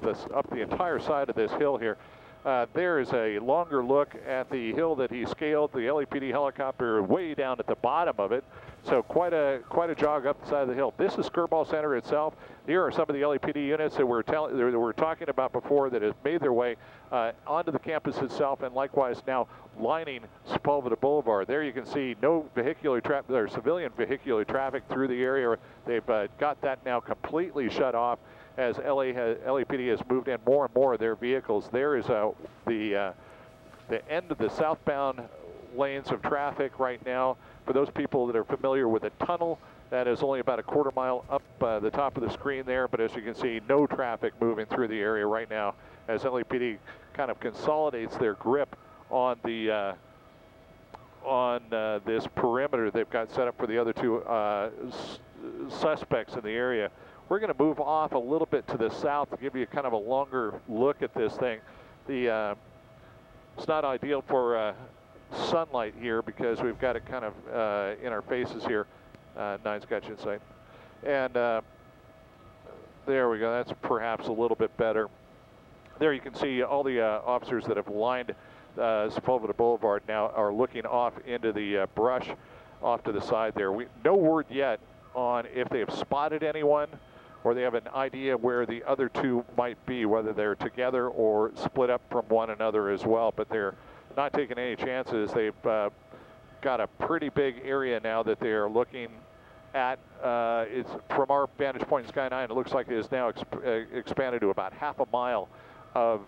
up the entire side of this hill here. There is a longer look at the hill that he scaled. The LAPD helicopter way down at the bottom of it. So quite a jog up the side of the hill. This is Scramble Center itself. Here are some of the LAPD units that we're talking about before that have made their way onto the campus itself, and likewise now lining Sepulveda Boulevard. There you can see no vehicular traffic or civilian vehicular traffic through the area. They've got that now completely shut off as LAPD has moved in more and more of their vehicles. There is the end of the southbound lanes of traffic right now. For those people that are familiar with a tunnel, that is only about a quarter mile up the top of the screen there, but as you can see, no traffic moving through the area right now as LAPD kind of consolidates their grip on the this perimeter they've got set up for the other two suspects in the area. We're going to move off a little bit to the south to give you kind of a longer look at this thing. It's not ideal for sunlight here because we've got it kind of in our faces here. Nine's got you in sight. And there we go. That's perhaps a little bit better. There you can see all the officers that have lined Sepulveda Boulevard now are looking off into the brush off to the side there. No word yet on if they have spotted anyone or they have an idea where the other two might be, whether they're together or split up from one another as well. But they're not taking any chances. They've got a pretty big area now that they are looking at. It's from our vantage point in Sky 9, it looks like it is now expanded to about half a mile of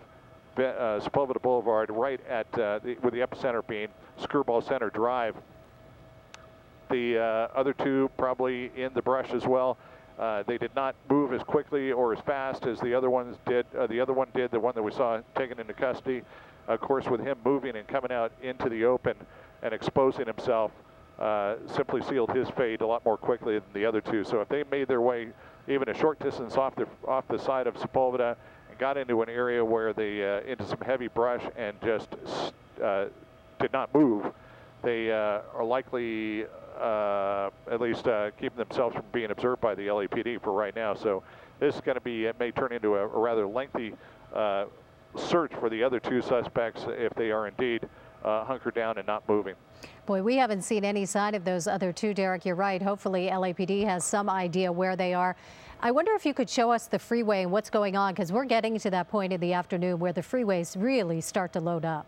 Sepulveda Boulevard, right at with the epicenter being Scramble Center Drive. The other two probably in the brush as well. They did not move as quickly or as fast as the other ones did. The other one did, the one that we saw taken into custody. Of course, with him moving and coming out into the open and exposing himself, simply sealed his fate a lot more quickly than the other two. So if they made their way even a short distance off the side of Sepulveda and got into an area where they into some heavy brush and just did not move, they are likely at least keeping themselves from being observed by the LAPD for right now. So this is going to be, it may turn into a rather lengthy search for the other two suspects if they are indeed hunkered down and not moving. Boy, we haven't seen any sign of those other two, Derek. You're right. Hopefully LAPD has some idea where they are. I wonder if you could show us the freeway and what's going on, because we're getting to that point in the afternoon where the freeways really start to load up.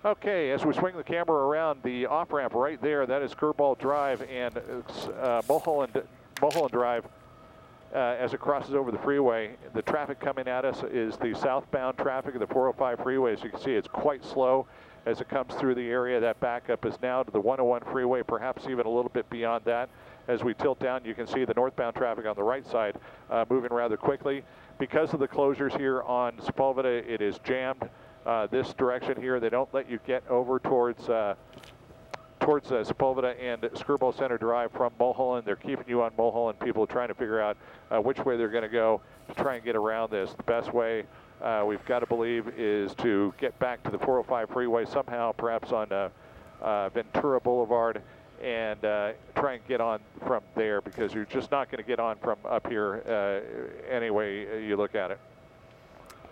Okay, as we swing the camera around the off-ramp right there, that is Scramble Drive and Mulholland Drive. As it crosses over the freeway, the traffic coming at us is the southbound traffic of the 405 freeway. As you can see, it's quite slow as it comes through the area. That backup is now to the 101 freeway, perhaps even a little bit beyond that. As we tilt down, you can see the northbound traffic on the right side moving rather quickly. Because of the closures here on Sepulveda, it is jammed this direction here. They don't let you get over towards Sepulveda and Scramble Center Drive from Mulholland. They're keeping you on Mulholland. People are trying to figure out which way they're going to go to try and get around this. The best way, we've got to believe, is to get back to the 405 freeway somehow, perhaps on Ventura Boulevard, and try and get on from there, because you're just not going to get on from up here any way you look at it.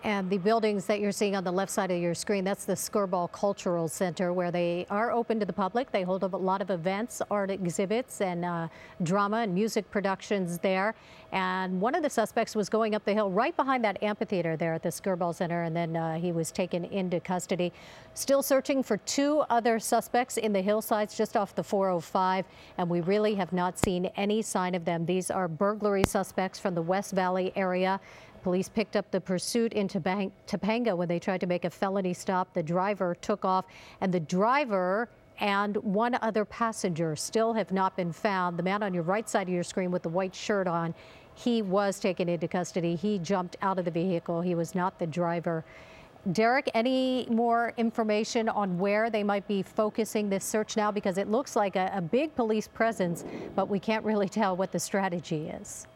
And the buildings that you're seeing on the left side of your screen, that's the Scramble Cultural Center, where they are open to the public. They hold a lot of events, art exhibits, and drama and music productions there. And one of the suspects was going up the hill right behind that amphitheater there at the Scramble Center, and then he was taken into custody. Still searching for two other suspects in the hillsides just off the 405, and we really have not seen any sign of them. These are burglary suspects from the West Valley area. Police picked up the pursuit in Topanga when they tried to make a felony stop. The driver took off, and the driver and one other passenger still have not been found. The man on your right side of your screen with the white shirt on, he was taken into custody. He jumped out of the vehicle. He was not the driver. Derek, any more information on where they might be focusing this search now? Because it looks like a big police presence, but we can't really tell what the strategy is.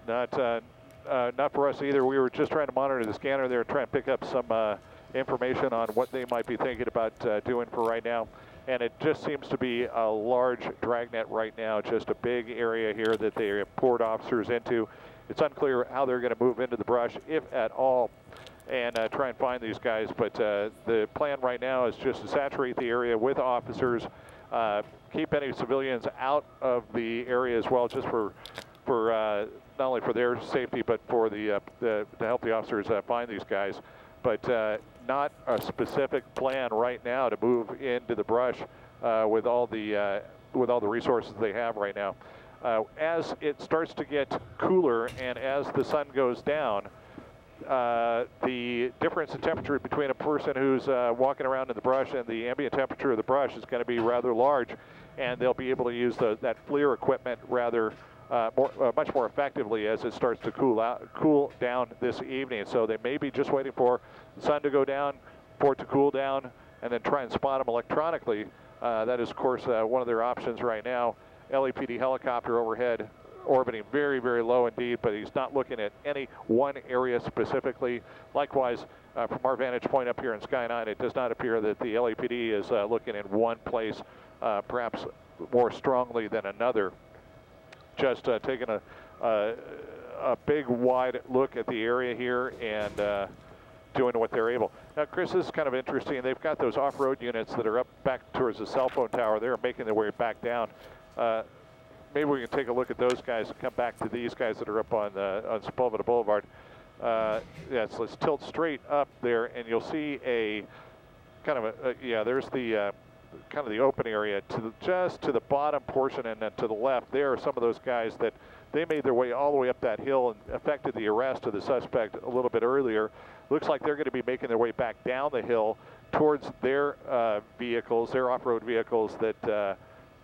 Not for us either. We were just trying to monitor the scanner there, trying to pick up some information on what they might be thinking about doing for right now. And it just seems to be a large dragnet right now, just a big area here that they have poured officers into. It's unclear how they're going to move into the brush, if at all, and try and find these guys. But the plan right now is just to saturate the area with officers, keep any civilians out of the area as well, just for not only for their safety, but for to help the officers find these guys. But not a specific plan right now to move into the brush with all the resources they have right now. As it starts to get cooler and as the sun goes down, the difference in temperature between a person who's walking around in the brush and the ambient temperature of the brush is going to be rather large, and they'll be able to use that FLIR equipment much more effectively as it starts to cool down this evening. So they may be just waiting for the sun to go down, for it to cool down, and then try and spot them electronically. That is, of course, one of their options right now. LAPD helicopter overhead, orbiting very, very low indeed, but he's not looking at any one area specifically. Likewise, from our vantage point up here in Sky 9, it does not appear that the LAPD is looking in one place, perhaps more strongly than another. Just taking a big, wide look at the area here and doing what they're able. Now, Chris, this is kind of interesting. They've got those off-road units that are up back towards the cell phone tower. They're making their way back down. Maybe we can take a look at those guys and come back to these guys that are up on Sepulveda Boulevard. Yes, let's tilt straight up there, and you'll see a kind of there's the kind of the open area just to the bottom portion, and then to the left there are some of those guys that they made their way all the way up that hill and effected the arrest of the suspect a little bit earlier. Looks like they're going to be making their way back down the hill towards their vehicles, their off-road vehicles that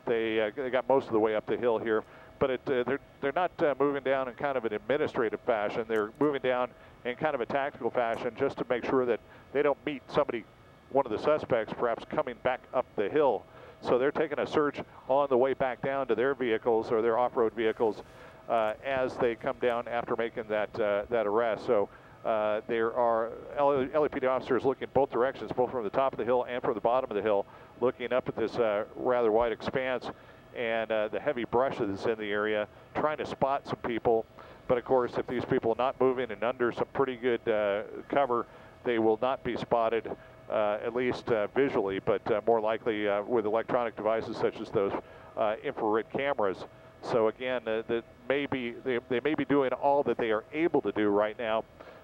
they got most of the way up the hill here. But they're not moving down in kind of an administrative fashion. They're moving down in kind of a tactical fashion just to make sure that they don't meet one of the suspects perhaps coming back up the hill. So they're taking a search on the way back down to their vehicles or their off-road vehicles as they come down after making that arrest. So there are LAPD officers looking both directions, both from the top of the hill and from the bottom of the hill, looking up at this rather wide expanse and the heavy brush that's in the area, trying to spot some people. But of course, if these people are not moving and under some pretty good cover, they will not be spotted, at least visually, but more likely with electronic devices such as those infrared cameras. So again, they may be doing all that they are able to do right now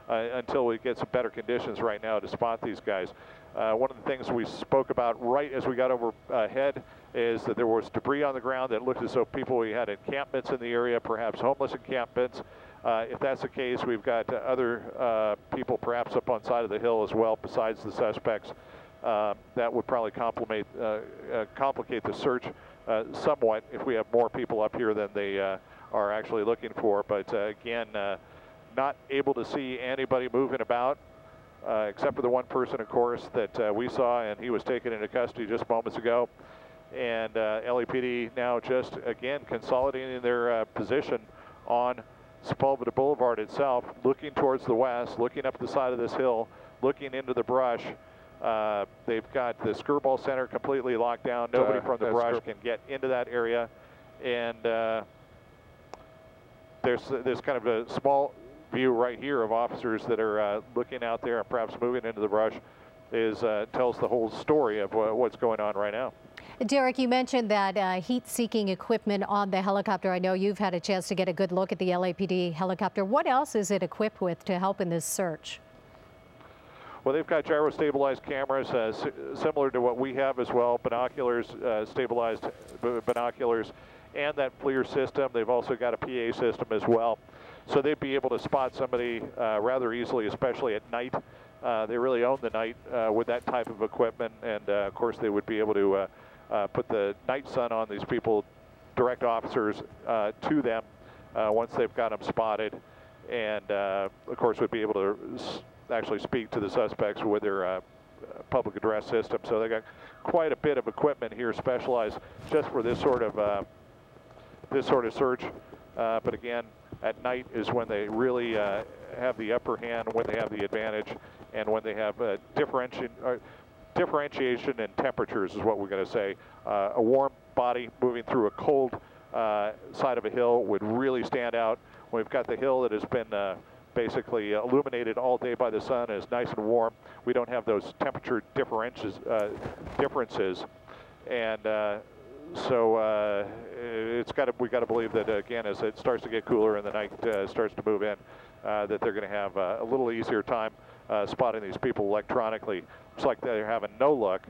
until we get some better conditions right now to spot these guys. One of the things we spoke about right as we got overhead is that there was debris on the ground that looked as though we had encampments in the area, perhaps homeless encampments. If that's the case, we've got other people perhaps up on side of the hill as well besides the suspects. That would probably complicate the search somewhat if we have more people up here than they are actually looking for. But again, not able to see anybody moving about except for the one person, of course, that we saw, and he was taken into custody just moments ago. And LAPD now just, again, consolidating their position on Sepulveda Boulevard itself, looking towards the west, looking up the side of this hill, looking into the brush. They've got the Scramble Center completely locked down. Nobody from the brush can get into that area. And there's kind of a small view right here of officers that are looking out there and perhaps moving into the brush. Tells the whole story of what's going on right now. Derek, you mentioned that heat-seeking equipment on the helicopter. I know you've had a chance to get a good look at the LAPD helicopter. What else is it equipped with to help in this search? Well, they've got gyro-stabilized cameras similar to what we have as well, binoculars, stabilized binoculars, and that FLIR system. They've also got a PA system as well. So they'd be able to spot somebody rather easily, especially at night. They really own the night with that type of equipment, and of course they would be able to put the night sun on these people, direct officers to them once they've got them spotted, and of course would be able to actually speak to the suspects with their public address system. So they got quite a bit of equipment here specialized just for this sort of search. But again, at night is when they really have the upper hand, when they have the advantage, and when they have differentiation in temperatures is what we're going to say. A warm body moving through a cold side of a hill would really stand out We've got the hill that has been basically illuminated all day by the sun, and is nice and warm. We don't have those temperature differences, and so we got to believe that again, as it starts to get cooler and the night starts to move in, that they're going to have a little easier time spotting these people electronically. Looks like they're having no luck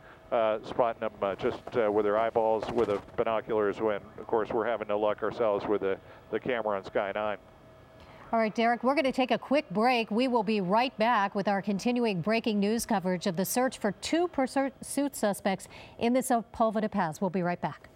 spotting them just with their eyeballs, with the binoculars, when of course we're having no luck ourselves with the camera on Sky 9. All right, Derek, we're going to take a quick break. We will be right back with our continuing breaking news coverage of the search for 2 pursuit suspects in the Sepulveda Pass. We'll be right back.